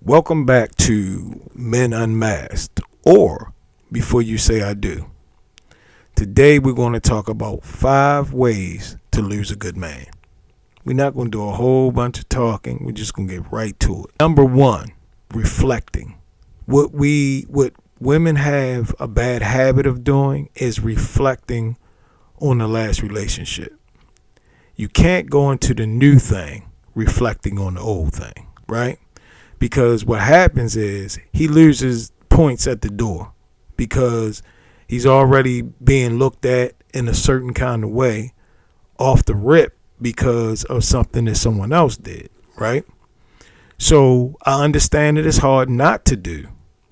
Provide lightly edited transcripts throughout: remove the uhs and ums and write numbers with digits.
Welcome back to Men Unmasked, or Before You Say I Do. Today we're going to talk about 5 ways to lose a good man. We're not going to do a whole bunch of talking. We're just going to get right to it. Number 1, reflecting. What women have a bad habit of doing is reflecting on the last relationship. You can't go into the new thing reflecting on the old thing, right? Because what happens is he loses points at the door because he's already being looked at in a certain kind of way off the rip because of something that someone else did, right? So I understand that it's hard not to do,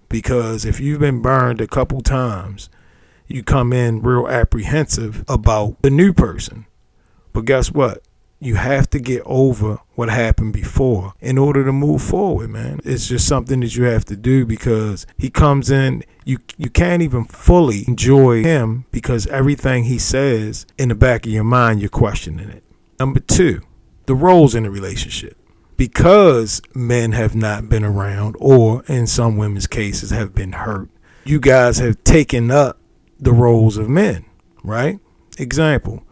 because if you've been burned a couple times, you come in real apprehensive about the new person. But guess what? You have to get over what happened before in order to move forward, man. It's just something that you have to do, because he comes in, you can't even fully enjoy him because everything he says, in the back of your mind, you're questioning it. Number 2, the roles in the relationship. Because men have not been around, or in some women's cases have been hurt, you guys have taken up the roles of men, right? Example.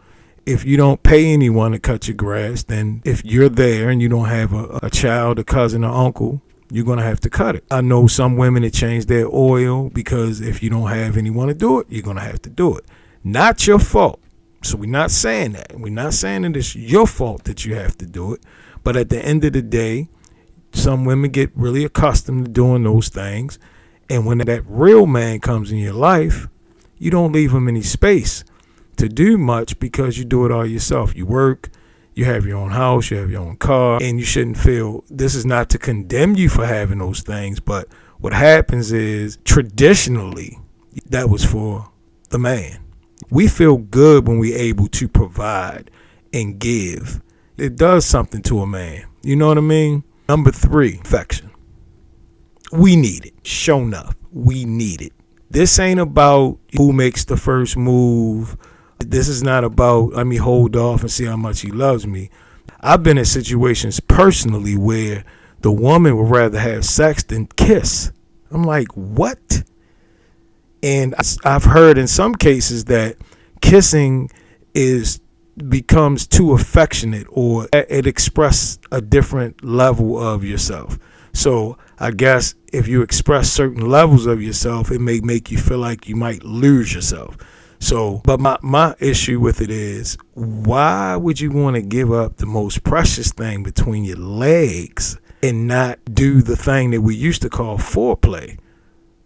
If you don't pay anyone to cut your grass, then if you're there and you don't have a child, a cousin, or uncle, you're going to have to cut it. I know some women that change their oil because if you don't have anyone to do it, you're going to have to do it. Not your fault. So we're not saying that. We're not saying that it's your fault that you have to do it. But at the end of the day, some women get really accustomed to doing those things. And when that real man comes in your life, you don't leave him any space to do much because you do it all yourself. You work, you have your own house, you have your own car, and you shouldn't feel, this is not to condemn you for having those things, but what happens is traditionally that was for the man. We feel good when we're able to provide and give. It does something to a man. You know what I mean? Number 3, affection. We need it. Sure enough, we need it. This ain't about who makes the first move. This is not about, let me hold off and see how much he loves me. I've been in situations personally where the woman would rather have sex than kiss. I'm like, what? And I've heard in some cases that kissing becomes too affectionate, or it expresses a different level of yourself. So I guess if you express certain levels of yourself, it may make you feel like you might lose yourself. So, but my issue with it is, why would you want to give up the most precious thing between your legs and not do the thing that we used to call foreplay?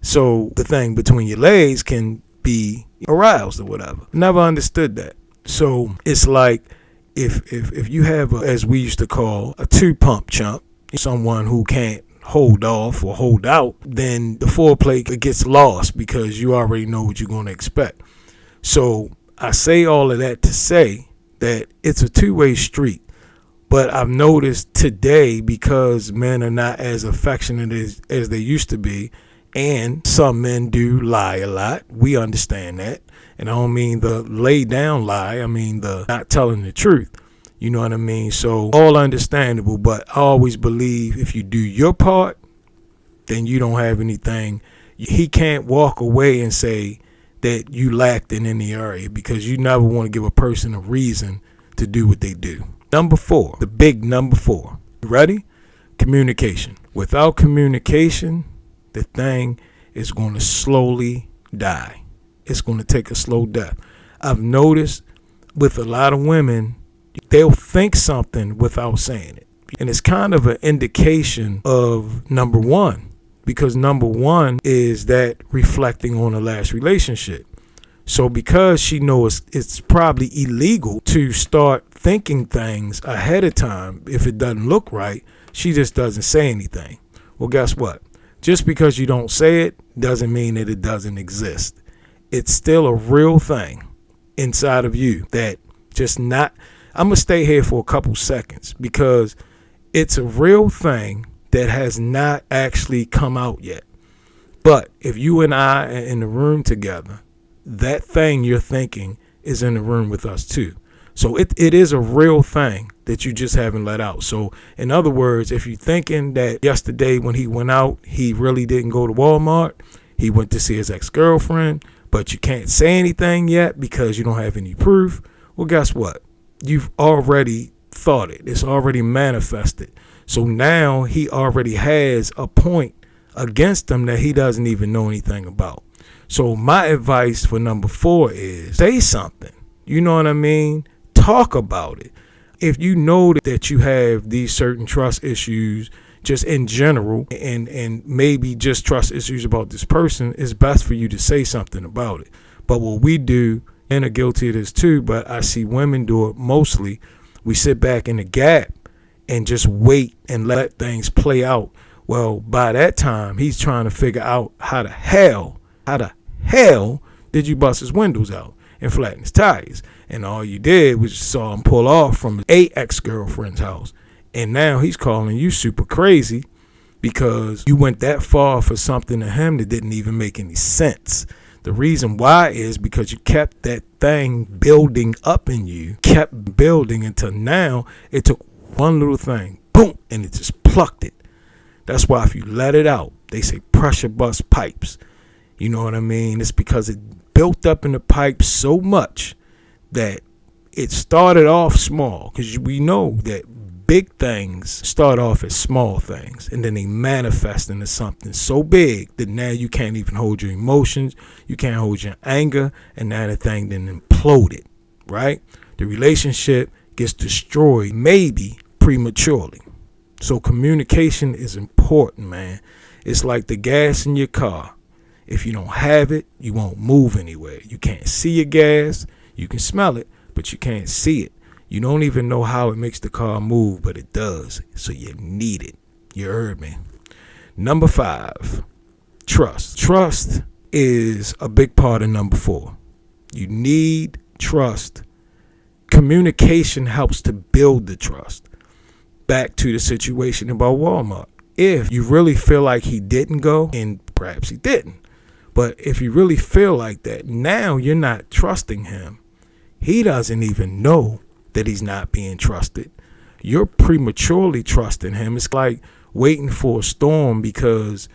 So the thing between your legs can be aroused or whatever. Never understood that. So it's like if you have, as we used to call, a 2-pump chump, someone who can't hold off or hold out, then the foreplay gets lost because you already know what you're going to expect. So I say all of that to say that it's a two-way street. But I've noticed today, because men are not as affectionate as they used to be, and some men do lie a lot. We understand that. And I don't mean the lay down lie. I mean the not telling the truth. You know what I mean? So all understandable. But I always believe if you do your part, then you don't have anything. He can't walk away and say that you lacked in any area, because you never want to give a person a reason to do what they do. Number 4, the big number 4. You ready? Communication. Without communication, the thing is going to slowly die. It's going to take a slow death. I've noticed with a lot of women, they'll think something without saying it. And it's kind of an indication of number 1. Because number 1 is that reflecting on the last relationship. So because she knows it's probably illegal to start thinking things ahead of time, if it doesn't look right, she just doesn't say anything. Well, guess what? Just because you don't say it doesn't mean that it doesn't exist. It's still a real thing inside of you that just not, I'm going to stay here for a couple seconds, because it's a real thing that has not actually come out yet. But if you and I are in the room together, that thing you're thinking is in the room with us too. So it is a real thing that you just haven't let out. So in other words, if you're thinking that yesterday when he went out, he really didn't go to Walmart, he went to see his ex-girlfriend, but you can't say anything yet because you don't have any proof, well, guess what? You've already thought it. It's already manifested. So now he already has a point against him that he doesn't even know anything about. So my advice for number 4 is say something. You know what I mean? Talk about it. If you know that you have these certain trust issues just in general, and maybe just trust issues about this person, it's best for you to say something about it. But what we do, and are guilty of this too, but I see women do it mostly, we sit back in the gap and just wait and let things play out. Well, by that time, he's trying to figure out how the hell did you bust his windows out and flatten his tires? And all you did was just saw him pull off from a ex-girlfriend's house. And now he's calling you super crazy because you went that far for something to him that didn't even make any sense. The reason why is because you kept that thing building up in you, kept building until now it took one little thing, boom, and it just plucked it. That's why if you let it out, they say pressure bust pipes. You know what I mean? It's because it built up in the pipe so much that it started off small, because we know that big things start off as small things and then they manifest into something so big that now you can't even hold your emotions, you can't hold your anger, and now the thing then imploded, right? The relationship gets destroyed, maybe prematurely. So communication is important, man. It's like the gas in your car. If you don't have it, you won't move anywhere. You can't see your gas. You can smell it, but you can't see it. You don't even know how it makes the car move, but it does. So you need it. You heard me. Number 5, trust. Trust is a big part of number 4. You need trust. Communication helps to build the trust. Back to the situation about Walmart. If you really feel like he didn't go, and perhaps he didn't, but if you really feel like that, now you're not trusting him. He doesn't even know that he's not being trusted. You're prematurely trusting him. It's like waiting for a storm because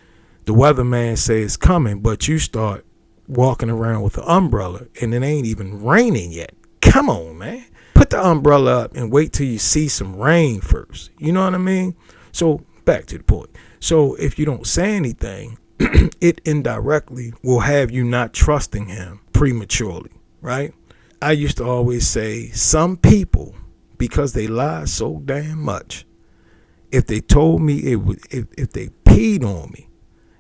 the weatherman says it's coming, but you start walking around with an umbrella and it ain't even raining yet. Come on, man. Put the umbrella up and wait till you see some rain first. You know what I mean? So back to the point. So if you don't say anything, it indirectly will have you not trusting him prematurely, right? I used to always say some people, because they lie so damn much, if they told me it would, if they peed on me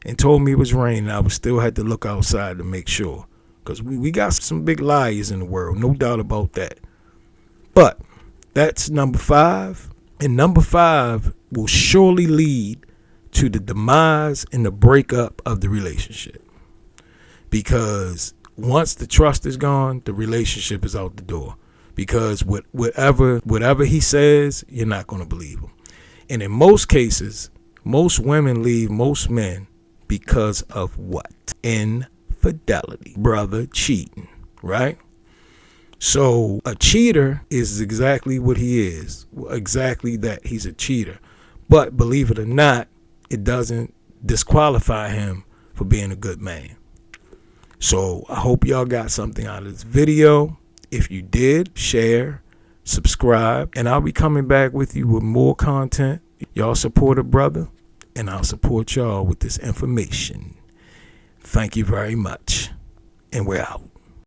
and told me it was raining, I would still have to look outside to make sure. Because we got some big liars in the world, no doubt about that. But that's number 5. And number 5 will surely lead to the demise and the breakup of the relationship. Because once the trust is gone, the relationship is out the door. Because whatever he says, you're not going to believe him. And in most cases, most women leave most men because of what? Infidelity. Brother cheating, right? So a cheater is exactly what he is. Exactly that. He's a cheater. But believe it or not, it doesn't disqualify him for being a good man. So I hope y'all got something out of this video. If you did, share, subscribe, and I'll be coming back with you with more content. Y'all support a brother, and I'll support y'all with this information. Thank you very much, and we're out.